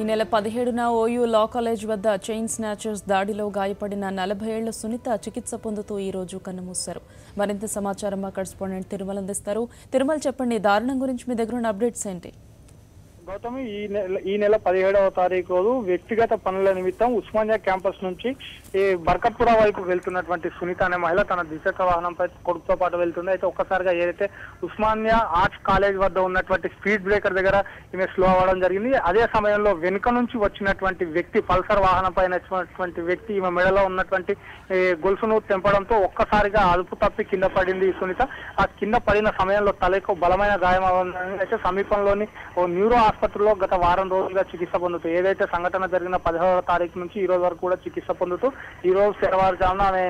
నెల 17న OU law college వద్ద chain snatchers దాడిలో గాయపడిన 40 ఏళ్ల సునీత చికిత్స పొందుతూ ఈ రోజు కన్నుమూశారు. మరింత సమాచారం మా కరెస్పాండెంట్ తిరుమల అందిస్తారు. తిరుమల, చెప్పండి, దారుణం గురించి మీ దగ్గర ఉన్న అప్డేట్స్ ఏంటి? గౌతమి, ఈ నెల 17వ తారీఖు రోజు వ్యక్తిగత పనుల నిమిత్తం ఉస్మానియా క్యాంపస్ నుంచి బర్కత్పుర వైపు వెళ్తున్నటువంటి సునీత అనే మహిళ తన ద్విచక్ర వాహనంపై కొడుకుతో పాటు వెళ్తుంది. అయితే ఒక్కసారిగా ఏదైతే ఉస్మానియా ఆర్ట్స్ కాలేజ్ వద్ద ఉన్నటువంటి స్పీడ్ బ్రేకర్ దగ్గర ఈమె స్లో అవ్వడం జరిగింది. అదే సమయంలో వెనుక నుంచి వచ్చినటువంటి వ్యక్తి, పల్సర్ వాహనం పైన వచ్చినటువంటి వ్యక్తి ఈమె మెడలో ఉన్నటువంటి గొలుసును తెంపడంతో ఒక్కసారిగా అదుపు తప్పి కింద పడింది ఈ సునీత. ఆ కింద పడిన సమయంలో తలకు బలమైన గాయం అవ్వడం, అయితే సమీపంలోని ఓ న్యూరో ఆసుపత్రిలో గత వారం రోజులుగా చికిత్స పొందుతూ, ఏదైతే సంఘటన జరిగిన 16వ తారీఖు నుంచి ఈ రోజు వరకు కూడా చికిత్స పొందుతూ ఈ రోజు తెల్లవారుజామున ఆమె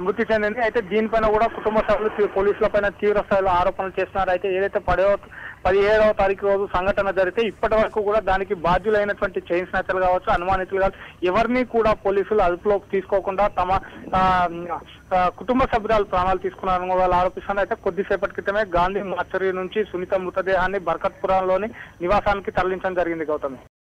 మృతి చెందింది. అయితే దీనిపైన కూడా కుటుంబ సభ్యులు పోలీసుల పైన తీవ్ర స్థాయిలో ఆరోపణలు చేస్తున్నారు. అయితే ఏదైతే 17వ తారీఖు రోజు సంఘటన జరిగితే ఇప్పటి వరకు కూడా దానికి బాధ్యులైనటువంటి చైన్ స్నాచర్లు కావచ్చు, అనుమానితులు కావచ్చు, ఎవరిని కూడా పోలీసులు అదుపులోకి తీసుకోకుండా తమ కుటుంబ సభ్యురాలు ప్రాణాలు తీసుకున్నారని వాళ్ళు ఆరోపిస్తున్నారు. అయితే కొద్దిసేపటి క్రితమే గాంధీ మార్చరీ నుంచి సునీత మృతదేహాన్ని బర్కత్పురంలోని నివాసానికి తరలించడం జరిగింది. గౌతమి.